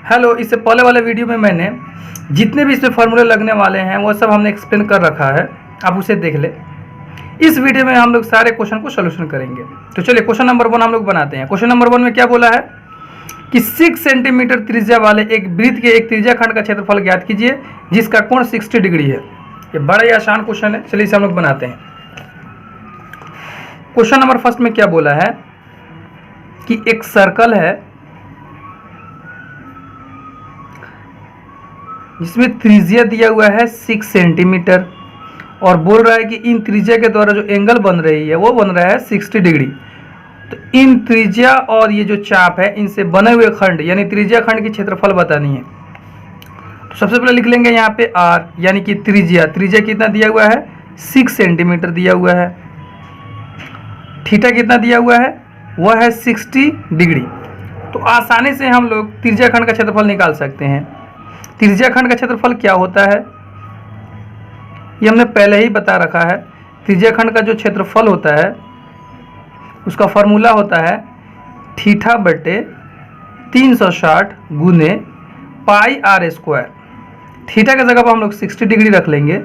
Hello, इससे पहले वाले वीडियो में मैंने जितने भी इसमें फार्मूले लगने वाले हैं वो सब हमने एक्सप्लेन कर रखा है, आप उसे देख ले। इस वीडियो में हम लोग सारे क्वेश्चन को सोल्यूशन करेंगे। तो चलिए क्वेश्चन नंबर 1 हम लोग बनाते हैं। क्वेश्चन नंबर 1 में क्या बोला है कि 6 सेंटीमीटर त्रिज्या वाले एक वृत्त के एक त्रिज्या खंड का क्षेत्रफल ज्ञात कीजिए जिसका कोण 60 डिग्री है। ये बड़ा ही आसान क्वेश्चन है, चलिए इसे हम लोग बनाते हैं। क्वेश्चन नंबर 1 में क्या बोला है कि एक सर्कल है जिसमें त्रिज्या दिया हुआ है 6 सेंटीमीटर और बोल रहा है कि इन त्रिज्या के द्वारा जो एंगल बन रही है वो बन रहा है 60 डिग्री। तो इन त्रिज्या और ये जो चाप है इनसे बने हुए खंड यानी त्रिज्या खंड की क्षेत्रफल बतानी है। तो सबसे पहले लिख लेंगे यहाँ पे r यानी कि त्रिज्या कितना दिया हुआ है 6 सेंटीमीटर दिया हुआ है। थीटा कितना दिया हुआ है वह है 60 डिग्री। तो आसानी से हम लोग त्रिज्या खंड का क्षेत्रफल निकाल सकते हैं। त्रिज्या खंड का क्षेत्रफल क्या होता है ये हमने पहले ही बता रखा है। त्रिज्या खंड का जो क्षेत्रफल होता है उसका फॉर्मूला होता है थीटा बटे 360 गुने पाई आर स्क्वायर। थीटा की जगह पर हम लोग 60 डिग्री रख लेंगे,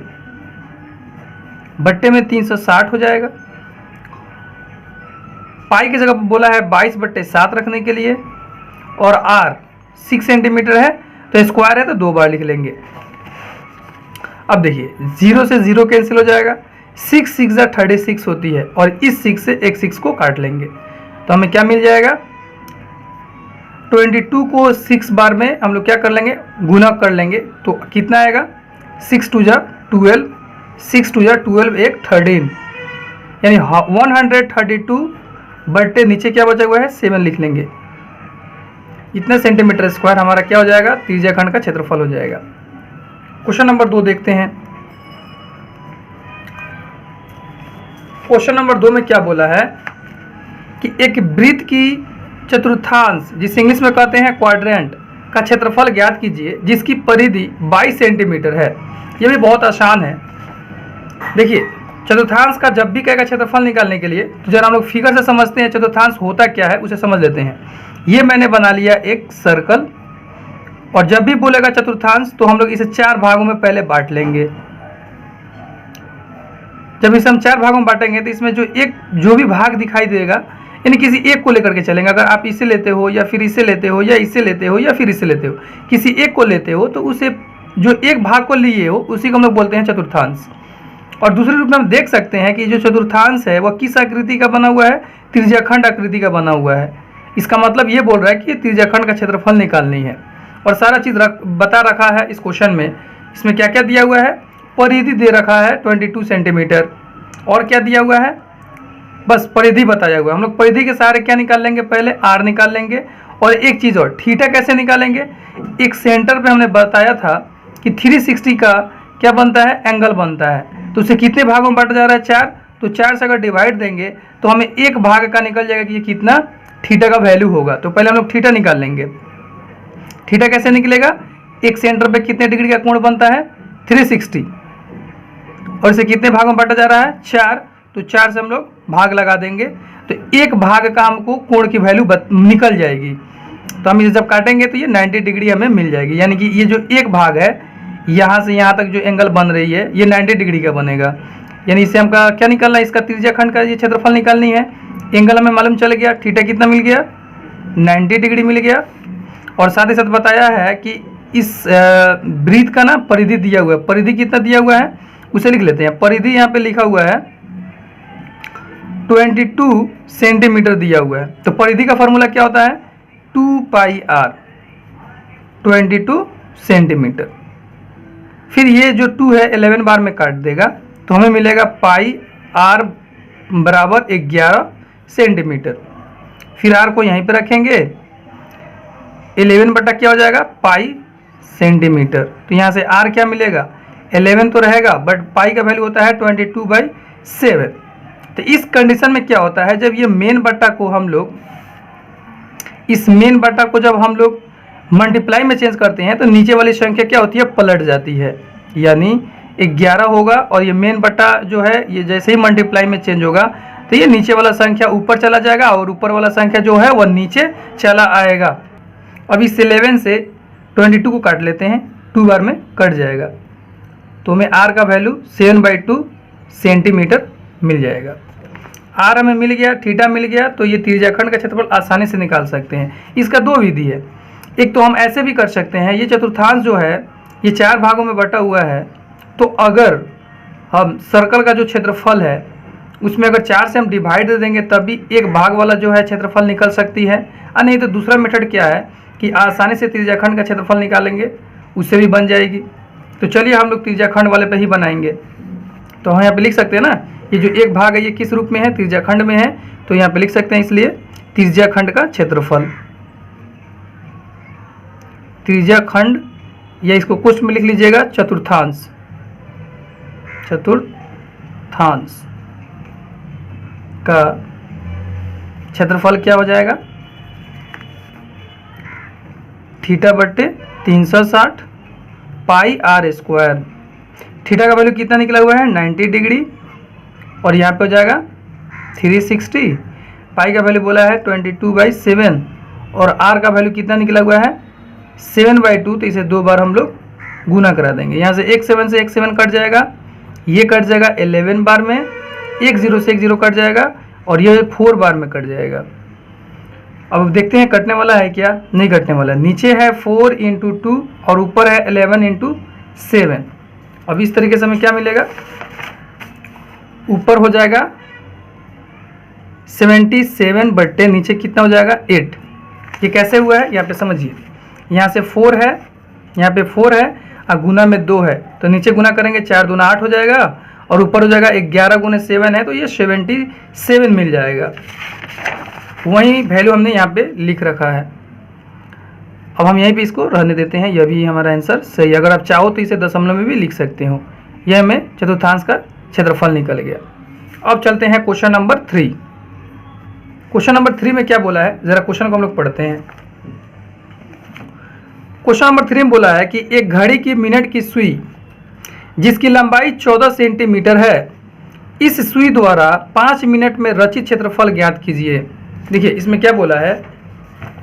बट्टे में 360 हो जाएगा। पाई की जगह पर बोला है 22/7 रखने के लिए, और आर 6 सेंटीमीटर है तो स्क्वायर है तो 2 बार लिख लेंगे। अब देखिए 0 से 0 कैंसिल हो जाएगा, 6 6 36 होती है और इस 6 से एक 6 को काट लेंगे तो हमें क्या मिल जाएगा 22 को 6 बार में हम लोग क्या कर लेंगे गुना कर लेंगे तो कितना आएगा 6 2 12, 6 2 12 एक 13 यानी 132 बट्टे नीचे क्या बचा हुआ है 7 लिख लेंगे। इतना सेंटीमीटर स्क्वायर हमारा क्या हो जाएगा त्रिज्या खंड का क्षेत्रफल हो जाएगा। क्वेश्चन नंबर 2 देखते हैं। क्वेश्चन नंबर 2 में क्या बोला है कि एक वृत्त की चतुर्थांश जिसे इंग्लिश में कहते हैं क्वाड्रेंट का क्षेत्रफल ज्ञात कीजिए जिसकी परिधि 22 सेंटीमीटर है। यह भी बहुत आसान है। देखिए चतुर्थांश का जब भी कहेगा क्षेत्रफल निकालने के लिए तो जरा हम लोग फिगर से समझते हैं चतुर्थांश होता क्या है उसे समझ लेते हैं। ये मैंने बना लिया एक सर्कल और जब भी बोलेगा चतुर्थांश तो हम लोग इसे 4 भागों में पहले बांट लेंगे। जब इसे हम 4 भागों में बांटेंगे तो इसमें जो भी भाग दिखाई देगा यानी किसी एक को लेकर के चलेंगे। अगर आप इसे लेते हो या फिर इसे लेते हो या इसे लेते हो या फिर इसे लेते हो, किसी एक को लेते हो तो उसे जो एक भाग को लिए हो उसी को हम लोग बोलते हैं चतुर्थांश। और दूसरे रूप में हम देख सकते हैं कि जो चतुर्थांश है वह किस आकृति का बना हुआ है त्रिज्याखंड आकृति का बना हुआ है। इसका मतलब ये बोल रहा है कि त्रिज्याखंड का क्षेत्रफल निकालनी है और सारा चीज़ बता रखा है इस क्वेश्चन में। इसमें क्या क्या दिया हुआ है परिधि दे रखा है 22 सेंटीमीटर और क्या दिया हुआ है बस परिधि बताया हुआ है। हम लोग परिधि के सहारे क्या निकाल लेंगे पहले आर निकाल लेंगे और एक चीज़ और थीटा कैसे निकालेंगे। एक सेंटर पे हमने बताया था कि 360 का क्या बनता है एंगल बनता है तो उसे कितने भागों में बांटा जा रहा है 4, तो 4 से अगर डिवाइड देंगे तो हमें एक भाग का निकल जाएगा कि ये कितना थीटा का वैल्यू होगा। तो पहले हम लोग थीटा निकाल लेंगे। थीटा कैसे निकलेगा एक सेंटर पे कितने डिग्री का कोण बनता है 360 और इसे कितने भागों में बांटा जा रहा है 4, तो 4 से हम लोग भाग लगा देंगे तो एक भाग का हमको कोण की वैल्यू निकल जाएगी। तो हम इसे जब काटेंगे तो ये 90 डिग्री हमें मिल जाएगी। यानी कि ये जो एक भाग है यहाँ से यहाँ तक जो एंगल बन रही है ये 90 डिग्री का बनेगा। यानी इससे हमका क्या निकालना है इसका त्रिज्या खंड का ये क्षेत्रफल निकालनी है। एंगल हमें मालूम चल गया थीटा कितना मिल गया 90 डिग्री मिल गया। और साथ ही साथ बताया है कि इस वृत्त का ना परिधि दिया हुआ है। परिधि कितना दिया हुआ है उसे लिख लेते हैं। परिधि यहाँ पे लिखा हुआ है 22 सेंटीमीटर दिया हुआ है। तो परिधि का फॉर्मूला क्या होता है 2 पाई आर 22 सेंटीमीटर। फिर ये जो 2 है 11 बार में काट देगा तो हमें मिलेगा पाई आर बराबर 11 सेंटीमीटर। फिर आर को यहीं पे रखेंगे 11 बटा क्या हो जाएगा पाई सेंटीमीटर। तो यहाँ से आर क्या मिलेगा 11 तो रहेगा बट पाई का वैल्यू होता है 22/7। तो इस कंडीशन में क्या होता है जब ये मेन बटा को हम लोग इस मेन बटा को जब हम लोग मल्टीप्लाई में चेंज करते हैं तो नीचे वाली संख्या क्या होती है पलट जाती है। यानी 11 होगा और ये मेन बटा जो है ये जैसे ही मल्टीप्लाई में चेंज होगा तो ये नीचे वाला संख्या ऊपर चला जाएगा और ऊपर वाला संख्या जो है वह नीचे चला आएगा। अब इस 11 से 22 को काट लेते हैं, 2 बार में कट जाएगा, तो हमें r का वैल्यू 7/2 सेंटीमीटर मिल जाएगा। r हमें मिल गया, थीटा मिल गया, तो ये त्रिज्याखंड का क्षेत्रफल आसानी से निकाल सकते हैं। इसका 2 विधि है। एक तो हम ऐसे भी कर सकते हैं, ये चतुर्थांश जो है ये 4 भागों में बटा हुआ है, तो अगर हम सर्कल का जो क्षेत्रफल है उसमें अगर 4 से हम डिवाइड दे देंगे तब भी एक भाग वाला जो है क्षेत्रफल निकल सकती है। और नहीं तो दूसरा मेथड क्या है कि आसानी से त्रिज्याखंड का क्षेत्रफल निकालेंगे, उससे भी बन जाएगी। तो चलिए हम लोग त्रिज्याखंड वाले पे ही बनाएंगे। तो हम यहाँ पे लिख सकते हैं ना, ये जो एक भाग है ये किस रूप में है, त्रिज्याखंड में है, तो यहाँ पे लिख सकते हैं इसलिए त्रिज्याखंड का क्षेत्रफल। त्रिज्याखंड, या इसको कुछ में लिख लीजिएगा चतुर्थांश, चतुर्थांश का क्षेत्रफल क्या हो जाएगा, थीटा बट्टे 360 पाई r स्क्वायर। थीटा का वैल्यू कितना निकला हुआ है 90 डिग्री, और यहाँ पे हो जाएगा 360। पाई का वैल्यू बोला है 22/7, और r का वैल्यू कितना निकला हुआ है 7/2, तो इसे 2 बार हम लोग गुना करा देंगे। यहाँ से एक 7 से एक 7 कट जाएगा, ये कट जाएगा 11 बार में, एक 0 से एक 0 कट जाएगा, और ये 4 बार में कट जाएगा। अब देखते हैं कटने वाला है क्या, नहीं कटने वाला। नीचे है 4 × 2 और ऊपर है 11 × 7। अब इस तरीके से हमें क्या मिलेगा, ऊपर हो जाएगा 77 बट्टे नीचे कितना हो जाएगा 8। ये कैसे हुआ है यहाँ पे समझिए, यहाँ से 4 है, यहाँ पे 4 है और गुना में 2 है, तो नीचे गुना करेंगे 4 दूना 8 हो जाएगा, और ऊपर हो जाएगा 11 × 7 है, तो ये 77 मिल जाएगा। वही वैल्यू हमने यहाँ पे लिख रखा है। अब हम यहीं पे इसको रहने देते हैं, यह भी हमारा आंसर सही। अगर आप चाहो तो इसे दशमलव में भी लिख सकते हो। यह हमें चतुर्थांश का क्षेत्रफल निकल गया। अब चलते हैं क्वेश्चन नंबर 3। क्वेश्चन नंबर 3 में क्या बोला है, जरा क्वेश्चन को हम लोग पढ़ते हैं। क्वेश्चन नंबर 3 में बोला है कि एक घड़ी की मिनट की सुई जिसकी लंबाई 14 सेंटीमीटर है, इस सुई द्वारा 5 मिनट में रचित क्षेत्रफल ज्ञात कीजिए। देखिए इसमें क्या बोला है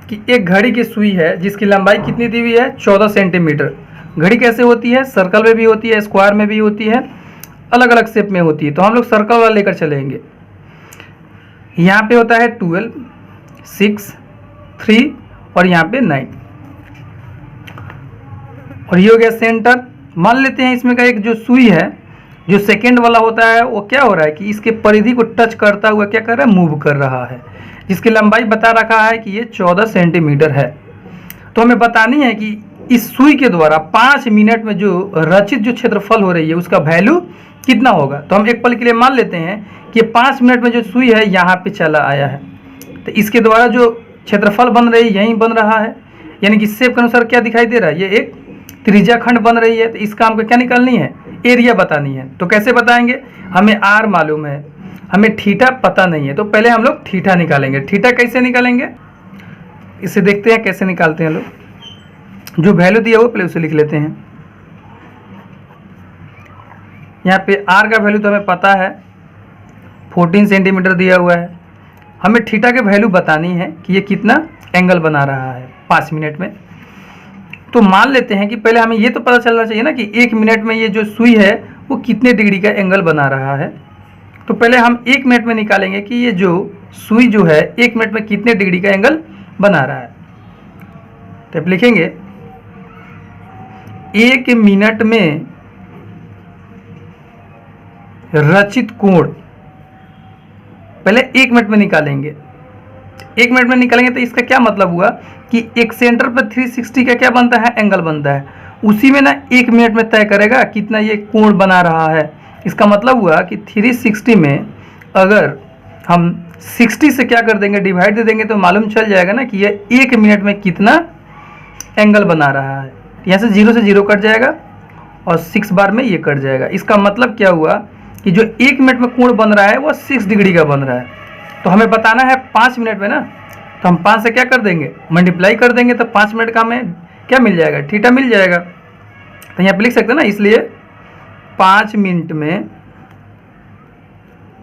कि एक घड़ी की सुई है जिसकी लंबाई कितनी दी हुई है 14 सेंटीमीटर। घड़ी कैसे होती है, सर्कल में भी होती है, स्क्वायर में भी होती है, अलग अलग शेप में होती है। तो हम लोग सर्कल वाला लेकर चलेंगे। यहाँ पे होता है 12, 6, 3 और यहाँ पे 9, और ये हो गया सेंटर। मान लेते हैं इसमें का एक जो सुई है जो सेकेंड वाला होता है वो क्या हो रहा है कि इसके परिधि को टच करता हुआ क्या कर रहा है, मूव कर रहा है, जिसकी लंबाई बता रखा है कि ये 14 सेंटीमीटर है। तो हमें बतानी है कि इस सुई के द्वारा 5 मिनट में जो रचित जो क्षेत्रफल हो रही है उसका वैल्यू कितना होगा। तो हम एक पल के लिए मान लेते हैं कि 5 मिनट में जो सुई है यहाँ पे चला आया है, तो इसके द्वारा जो क्षेत्रफल बन रही है यहीं बन रहा है, यानी कि शेप के अनुसार क्या दिखाई दे रहा है, ये एक त्रिज्याखंड बन रही है। तो इसका हमको क्या निकालनी है, एरिया बतानी है। तो कैसे बताएंगे, हमें आर मालूम है, हमें थीटा पता नहीं है, तो पहले हम लोग थीटा निकालेंगे। थीटा कैसे निकालेंगे, इसे देखते हैं कैसे निकालते हैं लोग। जो वैल्यू दिया हो पहले उसे लिख लेते हैं। यहाँ पे आर का वैल्यू तो हमें पता है 14 सेंटीमीटर दिया हुआ है। हमें थीटा के वैल्यू बतानी है कि ये कितना एंगल बना रहा है 5 मिनट में। तो मान लेते हैं कि पहले हमें ये तो पता चलना चाहिए ना कि 1 मिनट में ये जो सुई है वो कितने डिग्री का एंगल बना रहा है। तो पहले हम 1 मिनट में निकालेंगे कि ये जो सुई जो है 1 मिनट में कितने डिग्री का एंगल बना रहा है। तो आप लिखेंगे 1 मिनट में रचित कोण, पहले 1 मिनट में निकालेंगे। 1 मिनट में निकालेंगे तो इसका क्या मतलब हुआ कि एक सेंटर पर 360 का क्या बनता है, एंगल बनता है। उसी में ना 1 मिनट में तय करेगा कितना ये कोण बना रहा है। इसका मतलब हुआ कि 360 में अगर हम 60 से क्या कर देंगे, डिवाइड दे देंगे, तो मालूम चल जाएगा ना कि ये 1 मिनट में कितना एंगल बना रहा है। यहाँ से 0 से 0 कट जाएगा और 6 बार में ये कट जाएगा। इसका मतलब क्या हुआ कि जो 1 मिनट में कोण बन रहा है वो 6 डिग्री का बन रहा है। तो हमें बताना है 5 मिनट में ना, तो हम 5 से क्या कर देंगे, मल्टीप्लाई कर देंगे, तो 5 मिनट का हमें क्या मिल जाएगा, थीटा मिल जाएगा। तो यहाँ पे लिख सकते हैं ना, इसलिए 5 मिनट में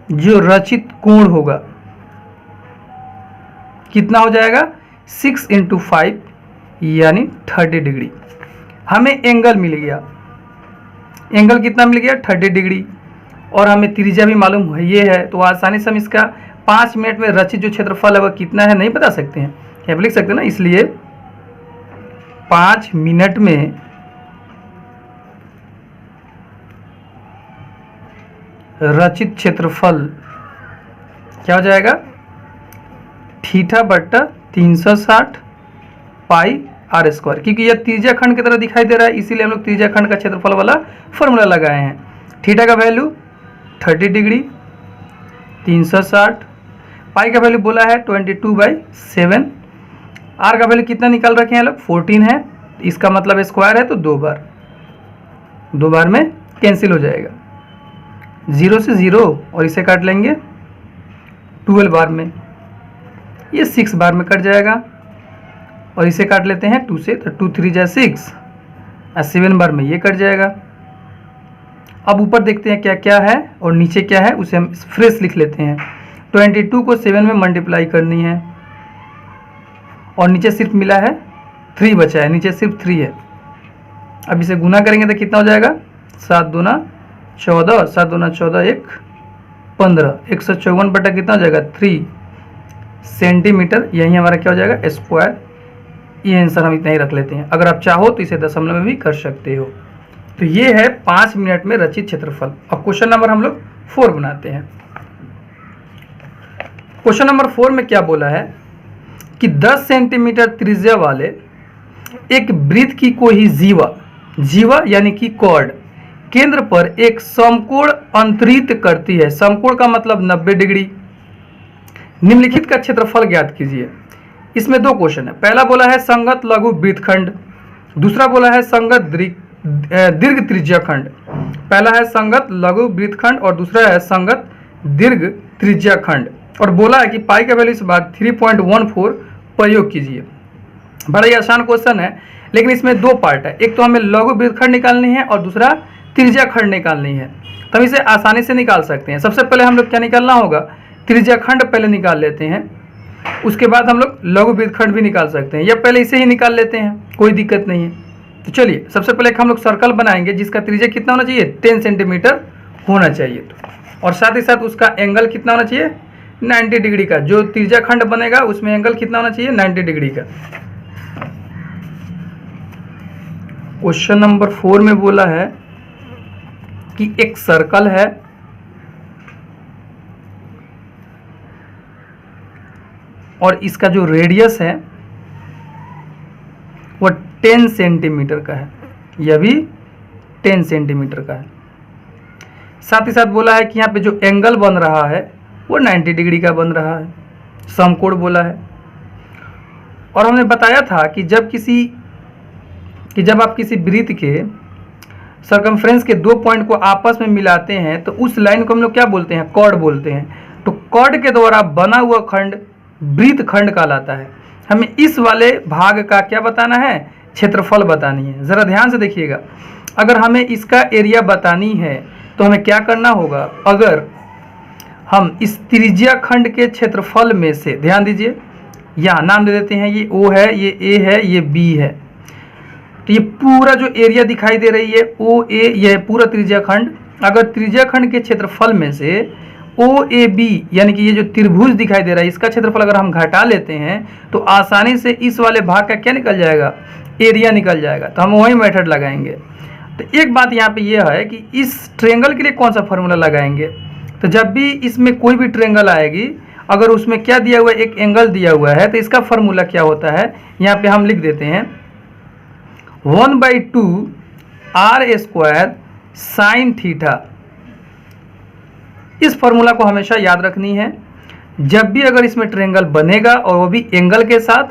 जो रचित कोण होगा कितना हो जाएगा 6 × 5, यानी 30 डिग्री। हमें एंगल मिल गया, एंगल कितना मिल गया 30 डिग्री, और हमें त्रिज्या भी मालूम है ये है, तो आसानी से हम इसका 5 मिनट में रचित जो क्षेत्रफल है वह कितना है नहीं बता सकते हैं, यहाँ लिख सकते हैं ना। इसलिए 5 मिनट में रचित क्षेत्रफल क्या हो जाएगा, θ/360 पाई r स्क्वायर, क्योंकि यह त्रिज्या खंड की तरह दिखाई दे रहा है, इसीलिए हम लोग त्रिज्या खंड का क्षेत्रफल वाला फॉर्मूला लगाए हैं। थीटा का वैल्यू 30 डिग्री, 360, पाई का वैल्यू बोला है 22/7, r का वैल्यू कितना निकाल रखे हैं लोग 14 है, इसका मतलब स्क्वायर है तो दो बार में कैंसिल हो जाएगा, 0 से 0 और इसे काट लेंगे 12 बार में, ये 6 बार में कट जाएगा, और इसे काट लेते हैं 2 से, तो 2 3 जा 6 और 7 बार में ये कट जाएगा। अब ऊपर देखते हैं क्या क्या है और नीचे क्या है, उसे हम फ्रेश लिख लेते हैं। 22 को 7 में मल्टीप्लाई करनी है, और नीचे सिर्फ मिला है 3 बचा है, नीचे सिर्फ 3 है। अब इसे गुना करेंगे तो कितना हो जाएगा, 7 दूना 14, 7 दूना 14, 1 15, 154 बटा कितना हो जाएगा 3 सेंटीमीटर, यही हमारा क्या हो जाएगा स्क्वायर। ये आंसर हम इतना ही रख लेते हैं, अगर आप चाहो तो इसे दशमलव में भी कर सकते हो। तो ये है 5 मिनट में रचित क्षेत्रफल। अब क्वेश्चन नंबर हम लोग 4 बनाते हैं। क्वेश्चन नंबर 4 में क्या बोला है कि 10 सेंटीमीटर त्रिज्या वाले एक वृत्त की कोई जीवा यानी कि कॉर्ड केंद्र पर एक समकोण अंतरित करती है, समकोण का मतलब 90 डिग्री, निम्नलिखित का क्षेत्रफल ज्ञात कीजिए। इसमें 2 क्वेश्चन है, पहला बोला है संगत लघु वृत्तखंड, दूसरा बोला है संगत दीर्घ त्रिज्या खंड। पहला है संगत लघु वृत्तखंड और दूसरा है संगत दीर्घ त्रिज्या खंड, और बोला है कि पाई का वैल्यू इस बार 3.14 प्रयोग कीजिए। बड़ा ही आसान क्वेश्चन है, लेकिन इसमें 2 पार्ट है, एक तो हमें लघु वृत्तखंड निकालनी है और दूसरा त्रिज्या खंड निकालनी है। तो हम इसे आसानी से निकाल सकते हैं। सबसे पहले हम लोग क्या निकालना होगा, त्रिज्या खंड पहले निकाल लेते हैं, उसके बाद हम लोग लघु वृत्तखंड भी निकाल सकते हैं, या पहले इसे ही निकाल लेते हैं, कोई दिक्कत नहीं है। तो चलिए सबसे पहले हम लोग सर्कल बनाएंगे जिसका त्रिज्या कितना होना चाहिए 10 सेंटीमीटर होना चाहिए, और साथ ही साथ उसका एंगल कितना होना चाहिए 90 डिग्री का। जो त्रिज्या खंड बनेगा उसमें एंगल कितना होना चाहिए 90 डिग्री का। क्वेश्चन नंबर 4 में बोला है कि एक सर्कल है और इसका जो रेडियस है वो 10 सेंटीमीटर का है, यह भी 10 सेंटीमीटर का है। साथ ही साथ बोला है कि यहाँ पे जो एंगल बन रहा है वो 90 डिग्री का बन रहा है, समकोण बोला है। और हमने बताया था कि जब आप किसी वृत्त के सर्कमफ्रेंस के 2 पॉइंट को आपस में मिलाते हैं तो उस लाइन को हम लोग क्या बोलते हैं, कॉर्ड बोलते हैं। तो कॉर्ड के द्वारा बना हुआ खंड वृत्त खंड कहलाता है। हमें इस वाले भाग का क्या बताना है, क्षेत्रफल बतानी है। ज़रा ध्यान से देखिएगा, अगर हमें इसका एरिया बतानी है तो हमें क्या करना होगा, अगर हम इस त्रिज्या खंड के क्षेत्रफल में से, ध्यान दीजिए यहाँ नाम दे देते हैं, ये O है, ये A है, ये B है, तो ये पूरा जो एरिया दिखाई दे रही है OA, यह पूरा त्रिज्या खंड। अगर त्रिज्या खंड के क्षेत्रफल में से OAB यानी कि ये जो त्रिभुज दिखाई दे रहा है इसका क्षेत्रफल अगर हम घटा लेते हैं तो आसानी से इस वाले भाग का क्या निकल जाएगा, एरिया निकल जाएगा। तो हम वही मेथड लगाएंगे। तो एक बात यहाँ पे यह है कि इस ट्रेंगल के लिए कौन सा फार्मूला लगाएंगे, तो जब भी इसमें कोई भी ट्रेंगल आएगी अगर उसमें क्या दिया हुआ है, एक एंगल दिया हुआ है, तो इसका फार्मूला क्या होता है, यहाँ पे हम लिख देते हैं 1/2 r² साइन थीटा। इस फॉर्मूला को हमेशा याद रखनी है। जब भी अगर इसमें ट्रेंगल बनेगा और वो भी एंगल के साथ,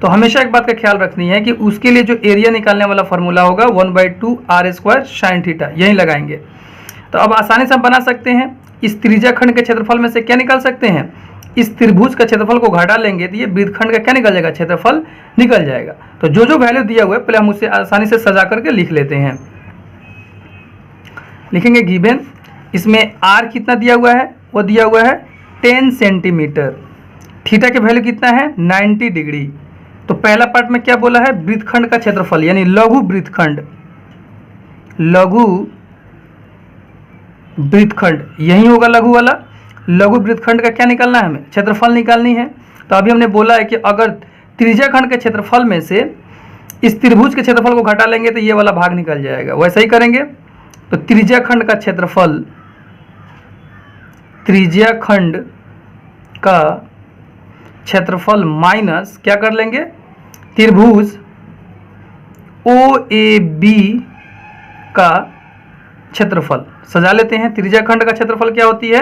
तो हमेशा एक बात का ख्याल रखनी है कि उसके लिए जो एरिया निकालने वाला फॉर्मूला होगा 1/2 r² साइन थीटा, यही लगाएंगे। तो अब आसानी से हम बना सकते हैं, इस त्रिज्या खंड के क्षेत्रफल में से क्या निकाल सकते हैं, इस त्रिभुज का क्षेत्रफल को घटा लेंगे तो ये वृत्तखंड का क्या निकल जाएगा, क्षेत्रफल निकल जाएगा। तो जो जो वैल्यू दिया हुआ है पहले हम उसे आसानी से सजा करके लिख लेते हैं। लिखेंगे गिवन, इसमें r कितना दिया हुआ है, वो दिया हुआ है 10 सेंटीमीटर, थीटा के वैल्यू कितना है 90 डिग्री। तो पहला पार्ट में क्या बोला है, वृत्तखंड का क्षेत्रफल यानी लघु वृत्तखंड, लघु वृत्तखंड यही होगा लघु वाला। लघु वृत्तखंड का क्या निकालना है, हमें क्षेत्रफल निकालनी है। तो अभी हमने बोला है कि अगर त्रिज्याखंड के क्षेत्रफल में से इस त्रिभुज के क्षेत्रफल को घटा लेंगे तो ये वाला भाग निकल जाएगा, वैसा ही करेंगे। तो त्रिज्याखंड का क्षेत्रफल, त्रिज्याखंड का क्षेत्रफल माइनस क्या कर लेंगे, त्रिभुज OAB का क्षेत्रफल सजा लेते हैं। त्रिज्याखंड का क्षेत्रफल क्या होती है,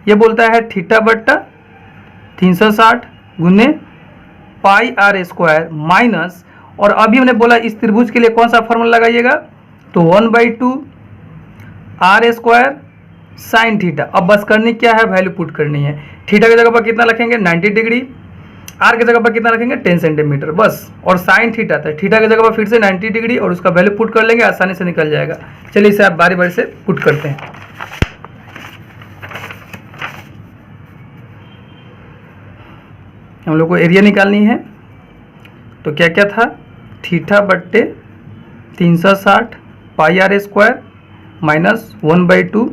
ये बोलता है थीटा बट्टा 360 गुने पाई आर स्क्वायर माइनस, और अभी हमने बोला इस त्रिभुज के लिए कौन सा फॉर्मूला लगाइएगा, तो 1/2 आर स्क्वायर साइन थीटा। अब बस करनी क्या है, वैल्यू पुट करनी है। थीटा की जगह पर कितना रखेंगे 90 डिग्री, आर की जगह पर कितना रखेंगे 10 सेंटीमीटर बस, और साइन थीटा था, थीटा की जगह पर फिर से 90 डिग्री और उसका वैल्यू पुट कर लेंगे, आसानी से निकल जाएगा। चलिए इसे आप बारी बारी से पुट करते हैं। हम लोग को एरिया निकालनी है, तो क्या क्या था, थीटा बट्टे 360 pi r square minus 1/2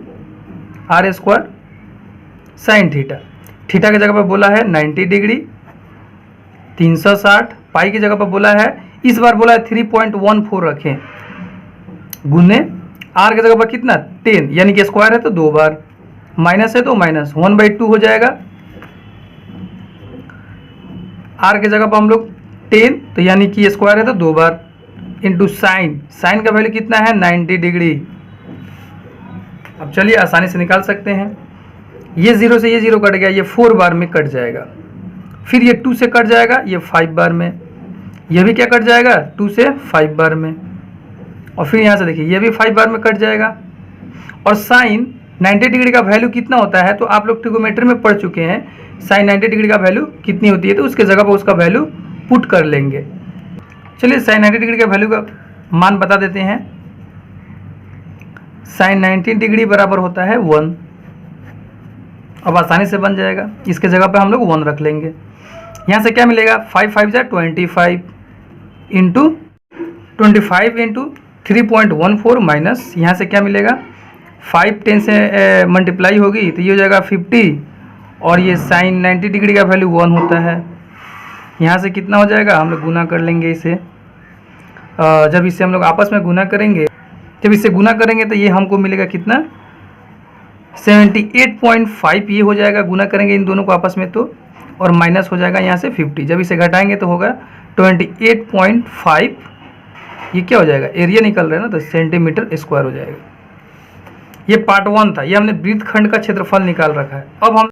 r square sine theta. Theta की जगह पर बोला है 90 डिग्री, 360 पाई की जगह पर बोला है, इस बार बोला है 3.14 रखें, गुने आर की जगह पर कितना 10, यानी कि स्क्वायर है तो 2 बार, माइनस है तो माइनस 1/2 हो जाएगा। आर की जगह पर हम लोग 10, तो यानी कि स्क्वायर है तो 2 बार, इंटू साइन, साइन का वैल्यू कितना है 90 डिग्री। अब चलिए आसानी से निकाल सकते हैं, ये 0 से ये 0 कट गया, ये 4 बार में कट जाएगा, फिर ये 2 से कट जाएगा, ये 5 बार में, ये भी क्या कट जाएगा 2 से 5 बार में, और फिर यहाँ से देखिए ये भी 5 बार में कट जाएगा। और साइन 90 डिग्री का वैल्यू कितना होता है, तो आप लोग ट्रिगोनोमेट्री में पढ़ चुके हैं, साइन 90 डिग्री का वैल्यू कितनी होती है, तो उसके जगह पर उसका वैल्यू पुट कर लेंगे। चलिए साइन 90 डिग्री का वैल्यू का मान बता देते हैं। साइन 90 डिग्री बराबर होता है 1। अब आसानी से बन जाएगा, इसके जगह पे हम लोग 1 रख लेंगे। यहाँ से क्या मिलेगा 5 5 जा 25 इंटू 25 इंटू 3.14 माइनस, यहाँ से क्या मिलेगा 5 10 से मल्टीप्लाई होगी तो ये हो जाएगा 50, और ये साइन 90 डिग्री का वैल्यू 1 होता है। यहाँ से कितना हो जाएगा, हम लोग गुना कर लेंगे इसे। जब इसे हम लोग आपस में गुना करेंगे, जब इसे गुना करेंगे तो ये हमको मिलेगा कितना 78.5, ये हो जाएगा गुना करेंगे इन दोनों को आपस में तो, और माइनस हो जाएगा यहाँ से 50, जब इसे घटाएंगे तो होगा 28.5, ये क्या हो जाएगा एरिया निकल रहा है ना, तो सेंटीमीटर स्क्वायर हो जाएगा। ये पार्ट 1 था, ये हमने वृत्तखंड का क्षेत्रफल निकाल रखा है। अब हम